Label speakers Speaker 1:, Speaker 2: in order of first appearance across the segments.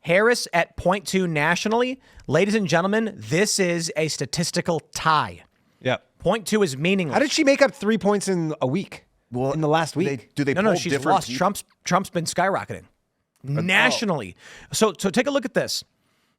Speaker 1: Harris at 0.2 nationally. Ladies and gentlemen, this is a statistical tie.
Speaker 2: Yep.
Speaker 1: 0.2 is meaningless.
Speaker 2: How did she make up 3 points in a week?
Speaker 3: Well,
Speaker 2: in the last week?
Speaker 3: Do they
Speaker 1: No,
Speaker 3: poll
Speaker 1: she's
Speaker 3: different
Speaker 1: lost.
Speaker 3: people?
Speaker 1: Trump's been skyrocketing nationally. So take a look at this.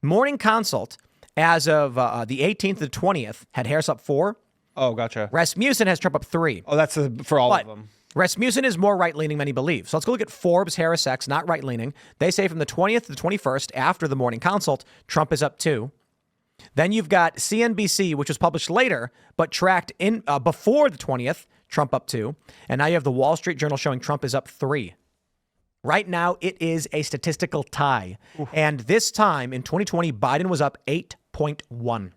Speaker 1: Morning Consult, as of the 18th to the 20th, had Harris up 4.
Speaker 2: Oh, gotcha.
Speaker 1: Rasmussen has Trump up 3.
Speaker 2: Oh, that's for all of them.
Speaker 1: Rasmussen is more right-leaning than he believes. So let's go look at Forbes, Harris X, not right-leaning. They say from the 20th to the 21st, after the Morning Consult, Trump is up 2. Then you've got CNBC, which was published later, but tracked in before the 20th, Trump up 2. And now you have the Wall Street Journal showing Trump is up 3. Right now, it is a statistical tie. Oof. And this time in 2020, Biden was up 8.1.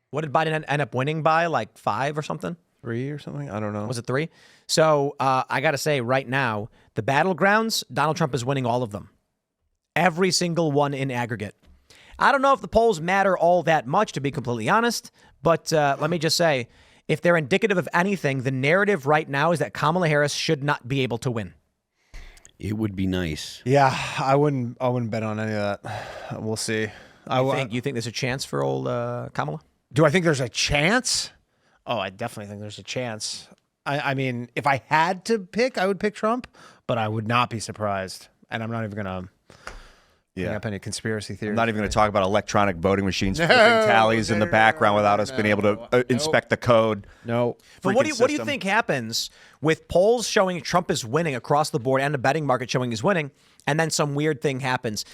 Speaker 1: What did Biden end up winning by? Like 5 or something?
Speaker 2: 3 or something? I don't know.
Speaker 1: Was it 3? So I got to say right now, the battlegrounds, Donald Trump is winning all of them. Every single one in aggregate. I don't know if the polls matter all that much, to be completely honest. But let me just say, if they're indicative of anything, the narrative right now is that Kamala Harris should not be able to win.
Speaker 4: It would be nice.
Speaker 2: Yeah, I wouldn't bet on any of that. We'll see.
Speaker 1: You think there's a chance for old Kamala?
Speaker 2: Do I think there's a chance? Oh, I definitely think there's a chance. I mean, if I had to pick, I would pick Trump, but I would not be surprised. And I'm not even going to bring up any conspiracy theories.
Speaker 3: I'm not even going to talk about electronic voting machines flipping tallies in the background without us being able to inspect the code.
Speaker 2: No.
Speaker 1: But what do you think happens with polls showing Trump is winning across the board and the betting market showing he's winning, and then some weird thing happens?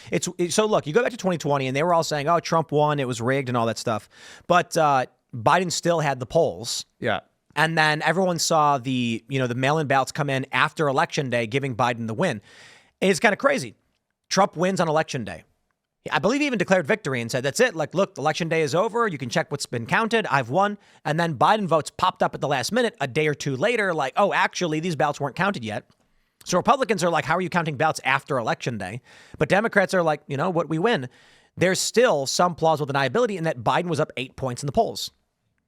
Speaker 1: So look, you go back to 2020 and they were all saying, oh, Trump won, it was rigged and all that stuff. But Biden still had the polls.
Speaker 2: Yeah.
Speaker 1: And then everyone saw the mail-in ballots come in after Election Day, giving Biden the win. And it's kind of crazy. Trump wins on Election Day. I believe he even declared victory and said, that's it. Like, look, Election Day is over. You can check what's been counted. I've won. And then Biden votes popped up at the last minute, a day or two later, like, oh, actually, these ballots weren't counted yet. So Republicans are like, how are you counting ballots after Election Day? But Democrats are like, what we win. There's still some plausible deniability in that Biden was up 8 points in the polls.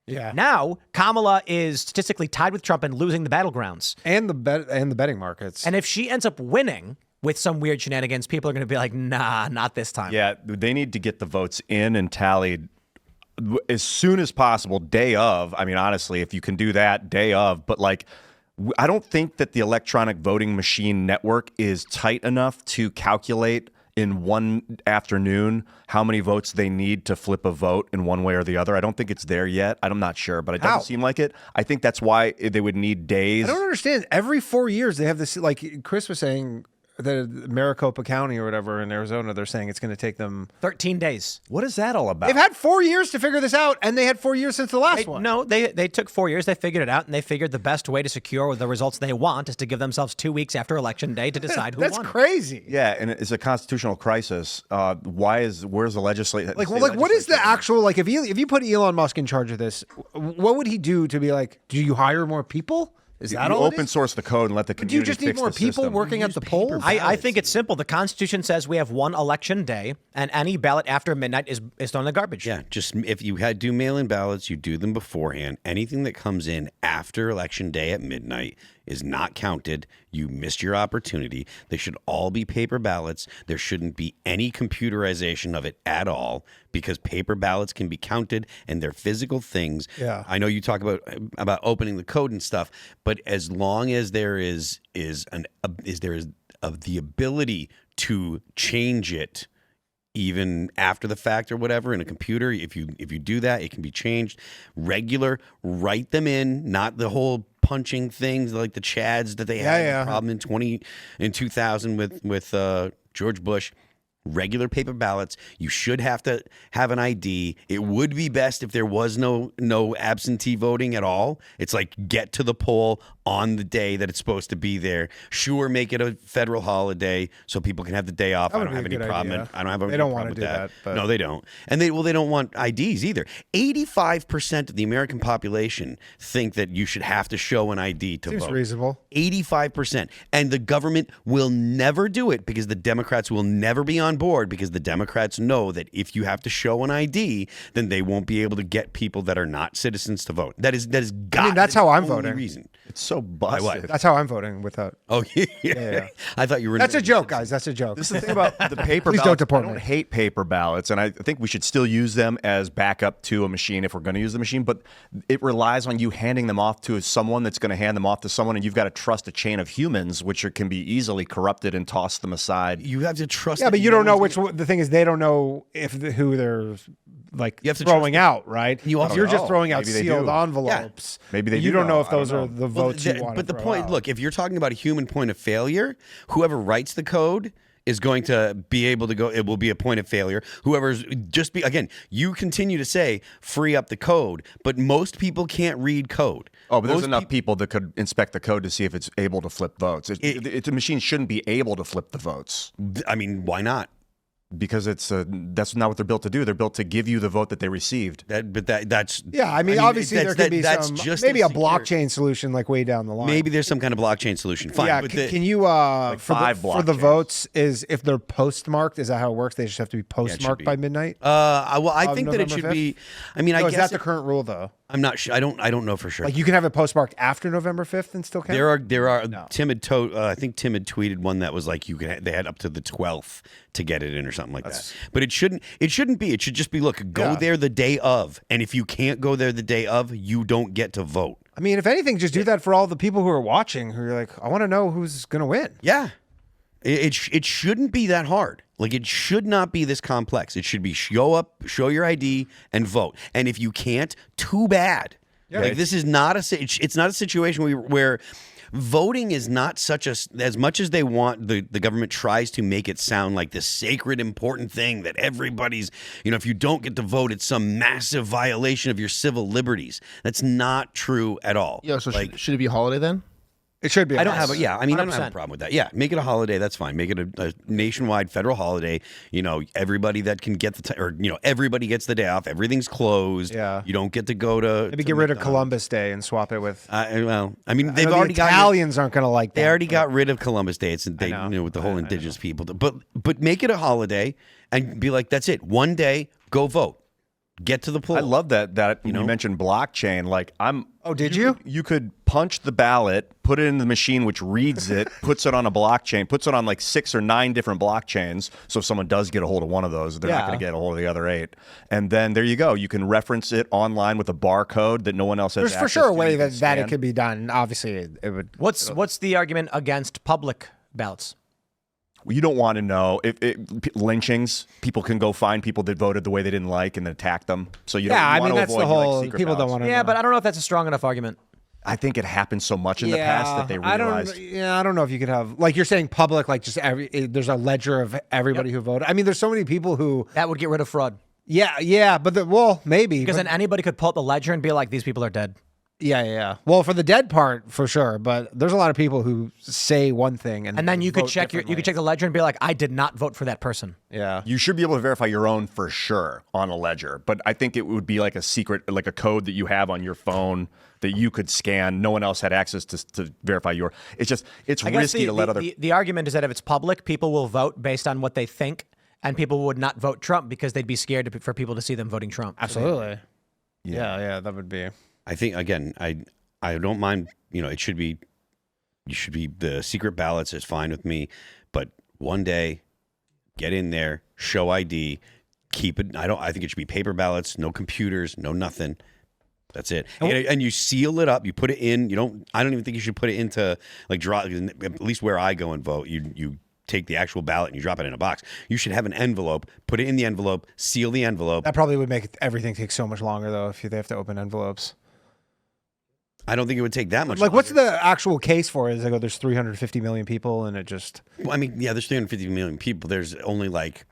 Speaker 2: Yeah.
Speaker 1: Now, Kamala is statistically tied with Trump and losing the battlegrounds.
Speaker 2: And the betting markets.
Speaker 1: And if she ends up winning with some weird shenanigans, people are going to be like, nah, not this time.
Speaker 3: Yeah, they need to get the votes in and tallied as soon as possible, day of. I mean, honestly, if you can do that, day of. But like, I don't think that the electronic voting machine network is tight enough to calculate in one afternoon how many votes they need to flip a vote in one way or the other. I don't think it's there yet. I'm not sure, but it doesn't seem like it. I think that's why they would need days.
Speaker 2: I don't understand. Every 4 years they have this, like Chris was saying, the Maricopa County or whatever in Arizona, they're saying it's going to take them
Speaker 1: 13 days.
Speaker 3: What is that all about?
Speaker 2: They've had 4 years to figure this out, and they had 4 years since the last one.
Speaker 1: No, they took 4 years. They figured it out, and they figured the best way to secure the results they want is to give themselves 2 weeks after Election Day to decide who won.
Speaker 2: That's crazy.
Speaker 3: Yeah, and it's a constitutional crisis. Where's the legislature?
Speaker 2: Like what is the actual, like, if you put Elon Musk in charge of this, what would he do to be like, do you hire more people? Is that all?
Speaker 3: Open source the code and let the community.
Speaker 2: Do you just need more people working at the polls?
Speaker 1: I think it's simple. The Constitution says we have one election day, and any ballot after midnight is thrown in the garbage.
Speaker 4: Yeah, just if you do mail-in ballots, you do them beforehand. Anything that comes in after Election Day at midnight is not counted. You missed your opportunity. They should all be paper ballots. There shouldn't be any computerization of it at all, because paper ballots can be counted and they're physical things.
Speaker 2: Yeah.
Speaker 4: I know you talk about opening the code and stuff, but as long as there is the ability to change it even after the fact or whatever in a computer, if you do that, it can be changed. Regular, write them in, not the whole punching things like the Chads that they had the problem in 2000 with George Bush. Regular paper ballots. You should have to have an ID. It would be best if there was no absentee voting at all. It's like, get to the poll on the day that it's supposed to be there. Sure, make it a federal holiday so people can have the day off. I don't have any problem. I don't have any problem with that.
Speaker 2: But
Speaker 4: no, they don't. And they don't want IDs either. 85% of the American population think that you should have to show an ID to vote.
Speaker 2: Seems reasonable.
Speaker 4: 85%. And the government will never do it because the Democrats will never be on board, because the Democrats know that if you have to show an ID, then they won't be able to get people that are not citizens to vote. That is
Speaker 2: that's how I'm voting.
Speaker 4: Reason.
Speaker 3: It's so busted.
Speaker 4: what?
Speaker 2: That's how I'm voting without.
Speaker 4: Oh yeah. I thought you were.
Speaker 2: That's a joke, guys. That's a joke.
Speaker 3: This is the thing about the paper
Speaker 2: Please
Speaker 3: ballots.
Speaker 2: don't deport
Speaker 3: I don't
Speaker 2: me.
Speaker 3: hate paper ballots, and I think we should still use them as backup to a machine if we're going to use the machine. But it relies on you handing them off to someone that's going to hand them off to someone, and you've got to trust a chain of humans, which can be easily corrupted and toss them aside.
Speaker 4: You have to trust.
Speaker 2: Yeah,
Speaker 4: that
Speaker 2: but you
Speaker 4: no
Speaker 2: don't know
Speaker 4: one's
Speaker 2: which. The thing is, they don't know who they're like
Speaker 4: You have to
Speaker 2: throwing
Speaker 4: trust
Speaker 2: out, right?
Speaker 4: You also-
Speaker 2: You're just
Speaker 3: Oh,
Speaker 2: throwing out
Speaker 3: maybe they
Speaker 2: sealed
Speaker 3: do.
Speaker 2: envelopes.
Speaker 3: Maybe they
Speaker 2: You
Speaker 3: do
Speaker 2: don't know
Speaker 3: know.
Speaker 2: if
Speaker 3: I don't
Speaker 2: those are
Speaker 3: know.
Speaker 2: the
Speaker 4: Well,
Speaker 2: votes you want.
Speaker 4: but the point, look, if you're talking about a human point of failure, whoever writes the code is going to be able to go. It will be a point of failure. Whoever's just be again. You continue to say free up the code, but most people can't read code.
Speaker 3: Oh, but there's
Speaker 4: Most
Speaker 3: enough people that could inspect the code to see if it's able to flip votes. The machine shouldn't be able to flip the votes
Speaker 4: I mean, why not?
Speaker 3: because that's not what they're built to do. They're built to give you the vote that they received.
Speaker 4: That's
Speaker 2: Yeah, I mean, obviously there could be
Speaker 4: that's
Speaker 2: some
Speaker 4: just
Speaker 2: maybe
Speaker 4: as
Speaker 2: a
Speaker 4: secure.
Speaker 2: blockchain solution like way down the line.
Speaker 4: Maybe there's some kind of blockchain solution. Fine.
Speaker 2: Yeah,
Speaker 4: but
Speaker 2: can you for
Speaker 3: 5
Speaker 2: the
Speaker 3: blockchains.
Speaker 2: votes is if they're postmarked? Is that how it works? They just have to be postmarked
Speaker 4: be.
Speaker 2: by midnight.
Speaker 4: well, I
Speaker 2: of
Speaker 4: think that it
Speaker 2: November
Speaker 4: should
Speaker 2: 5th?
Speaker 4: be. I mean, I
Speaker 2: No, is
Speaker 4: guess
Speaker 2: that the current rule though?
Speaker 4: I'm not sure. I don't know for sure.
Speaker 2: Like you can have it postmarked after November 5th and still count.
Speaker 4: There are Tim had I think Tim had tweeted one that was like they had up to the 12th to get it in or something like that. But it shouldn't be. It should just be look, go
Speaker 2: Yeah.
Speaker 4: there the day of, and if you can't go there the day of, you don't get to vote.
Speaker 2: I mean, if anything, just do that for all the people who are watching. Who are like, I want to know who's gonna win.
Speaker 4: Yeah. It shouldn't be that hard. Like it should not be this complex. It should be show up, show your ID, and vote. And if you can't, too bad. Like this is not it's not a situation where voting is not such a as much as they want the government tries to make it sound like this sacred important thing that everybody's if you don't get to vote it's some massive violation of your civil liberties. That's not true at all.
Speaker 5: Yeah, so should it be a holiday then?
Speaker 2: It should be.
Speaker 4: I don't have a I don't have a
Speaker 1: 100%.
Speaker 4: problem with that. Yeah, make it a holiday. That's fine. Make it a nationwide federal holiday. Everybody that can get everybody gets the day off. Everything's closed.
Speaker 2: Yeah.
Speaker 4: You don't get to go to
Speaker 2: Maybe get rid of Columbus Day and swap it with.
Speaker 4: I mean,
Speaker 2: I
Speaker 4: they've
Speaker 2: know
Speaker 4: already
Speaker 2: the Italians aren't going to like that.
Speaker 4: They already got rid of Columbus Day. It's with the whole indigenous people. But make it a holiday and be like, that's it. One day, go vote. Get to the poll.
Speaker 3: I love that you mentioned blockchain. Like
Speaker 2: Oh, did you?
Speaker 3: You could punch the ballot, put it in the machine, which reads it, puts it on a blockchain, puts it on like 6 or 9 different blockchains. So if someone does get a hold of one of those, they're not going to get a hold of the other 8. And then there you go. You can reference it online with a barcode that no one else has.
Speaker 2: There's for
Speaker 3: access
Speaker 2: sure a
Speaker 3: to.
Speaker 2: way
Speaker 3: You can
Speaker 2: that it
Speaker 3: scan.
Speaker 2: could be done. Obviously, it would.
Speaker 1: What's the argument against public ballots?
Speaker 3: You don't want to know if lynchings. People can go find people that voted the way they didn't like and then attack them. So you don't.
Speaker 2: Yeah, I
Speaker 3: want
Speaker 2: mean
Speaker 3: to
Speaker 2: that's
Speaker 3: avoid,
Speaker 2: the whole.
Speaker 3: secret
Speaker 2: People don't
Speaker 3: ballots.
Speaker 2: want to.
Speaker 1: Yeah, but I don't know if that's a strong enough argument.
Speaker 3: I think it happened so much in the past that they realized.
Speaker 2: I don't know if you could have like you're saying public, like just there's a ledger of everybody who voted. I mean, there's so many people who.
Speaker 1: That would get rid of fraud.
Speaker 2: Yeah, but maybe
Speaker 1: Because then anybody could pull up the ledger and be like, these people are dead.
Speaker 2: Yeah. Well, for the dead part, for sure. But there's a lot of people who say one thing and
Speaker 1: And then you could
Speaker 2: vote
Speaker 1: check the ledger and be like, I did not vote for that person.
Speaker 2: Yeah.
Speaker 3: You should be able to verify your own for sure on a ledger, but I think it would be like a secret, like a code that you have on your phone that you could scan. No one else had access to verify your. It's
Speaker 1: I guess
Speaker 3: risky to let other.
Speaker 1: The argument is that if it's public, people will vote based on what they think, and people would not vote Trump because they'd be scared for people to see them voting Trump.
Speaker 2: Absolutely. Yeah, that would be.
Speaker 4: I think again, I don't mind. It should be. You should be the secret ballots is fine with me, but one day, get in there, show ID, keep it. I think it should be paper ballots, no computers, no nothing. That's it. And you seal it up. You put it in. I don't even think you should put it into like draw. At least where I go and vote, you take the actual ballot and you drop it in a box. You should have an envelope. Put it in the envelope. Seal the envelope.
Speaker 2: That probably would make everything take so much longer though if they have to open envelopes.
Speaker 4: I don't think it would take that much.
Speaker 2: Like,
Speaker 4: longer.
Speaker 2: what's the actual case for it? Is like, there's 350 million people, and it just.
Speaker 4: Well, I mean, yeah, there's 350 million people. There's only like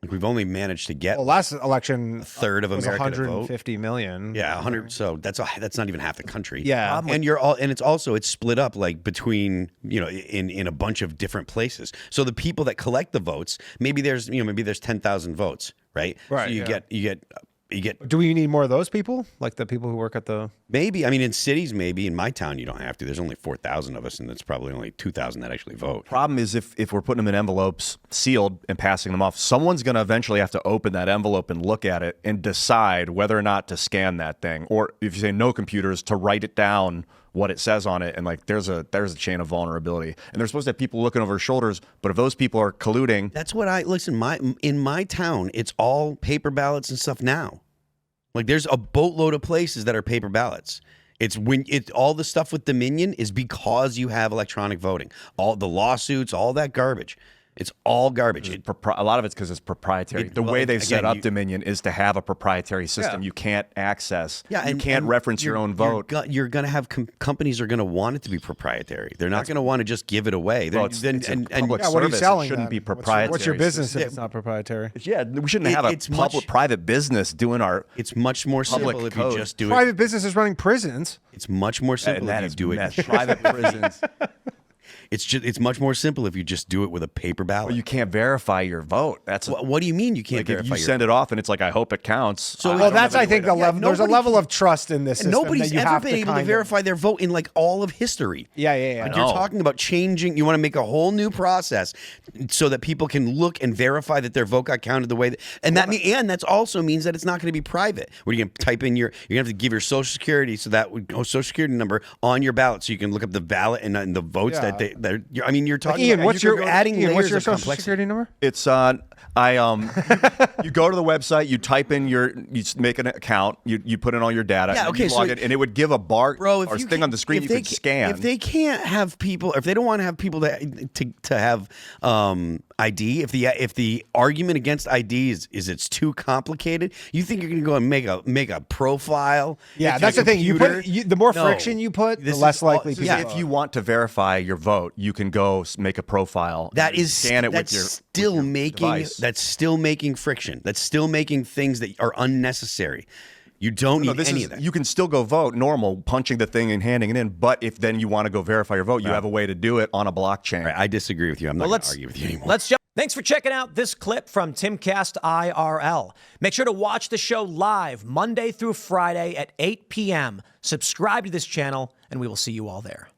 Speaker 4: we've only managed to get
Speaker 2: Well, last election,
Speaker 4: a third of
Speaker 2: was
Speaker 4: America to vote.
Speaker 2: 150 million.
Speaker 4: Yeah, 100. So that's not even half the country.
Speaker 2: Yeah.
Speaker 4: and it's split up like between in a bunch of different places. So the people that collect the votes, maybe there's 10,000 votes, right?
Speaker 2: Right,
Speaker 4: So you get
Speaker 2: Do we need more of those people? Like the people who work at the.
Speaker 4: maybe. I mean, in cities, maybe in my town, you don't have to. There's only 4,000 of us, and it's probably only 2,000 that actually vote.
Speaker 3: Problem is if we're putting them in envelopes sealed and passing them off, someone's going to eventually have to open that envelope and look at it and decide whether or not to scan that thing, or if you say no computers, to write it down what it says on it, and like there's a chain of vulnerability, and they're supposed to have people looking over their shoulders, but if those people are colluding,
Speaker 4: That's what I listen. In my town, it's all paper ballots and stuff now. Like there's a boatload of places that are paper ballots. It's all the stuff with Dominion is because you have electronic voting. All the lawsuits, all that garbage. It's all garbage.
Speaker 3: a lot of it's because it's proprietary. The way they set up Dominion is to have a proprietary system you can't access. Yeah, you can't reference your own vote.
Speaker 4: You're going to have companies are going to want it to be proprietary. They're not going to want to just give it away.
Speaker 3: Well, it's public service.
Speaker 2: What are you selling?
Speaker 3: It shouldn't
Speaker 2: then?
Speaker 3: be proprietary.
Speaker 2: What's your business if it's not proprietary?
Speaker 3: Yeah, we shouldn't have a private business doing our.
Speaker 4: It's much more simple if you just do it.
Speaker 2: Private businesses running prisons.
Speaker 4: It's much more simple if you do it.
Speaker 3: Private prisons.
Speaker 4: It's much more simple if you just do it with a paper ballot.
Speaker 3: Well, you can't verify your vote.
Speaker 4: What do you mean you can't
Speaker 3: like
Speaker 4: verify?
Speaker 3: If you send it off and it's like I hope it counts.
Speaker 4: So
Speaker 2: well, that's I think the level. There's a level of trust in this system.
Speaker 4: Nobody's
Speaker 2: that you
Speaker 4: ever
Speaker 2: have
Speaker 4: been able to verify their vote in like all of history.
Speaker 2: Yeah.
Speaker 4: Like you're talking about changing. You want to make a whole new process so that people can look and verify that their vote got counted the way that, and that also means that it's not going to be private. Where you can type in you're going to have to give your social security so that social security number on your ballot so you can look up the ballot and the votes that they're. I mean, you're talking.
Speaker 2: Ian,
Speaker 4: about,
Speaker 2: what's your
Speaker 4: adding layers
Speaker 2: what's your
Speaker 4: of
Speaker 2: social
Speaker 4: complexity.
Speaker 2: security number?
Speaker 3: It's you go to the website, you type in you make an account, you put in all your data, and you log in, and it would give a bar or thing on the screen you could scan.
Speaker 4: If they can't have people, if they don't want to have people to have ID, if the argument against ID is it's too complicated, you think you're going to go and make a profile?
Speaker 2: Yeah, that's the thing. The more friction you put, the less likely.
Speaker 3: If you want to verify your vote, you can go make a profile. Scan it with your device.
Speaker 4: That's still making friction. That's still making things that are unnecessary. You don't need any of that.
Speaker 3: You can still go vote normal, punching the thing and handing it in. But if then you want to go verify your vote, you have a way to do it on a blockchain.
Speaker 4: Right, I disagree with you. I'm not going to argue with you anymore.
Speaker 1: Let's jump. Thanks for checking out this clip from Timcast IRL. Make sure to watch the show live Monday through Friday at 8 p.m. Subscribe to this channel, and we will see you all there.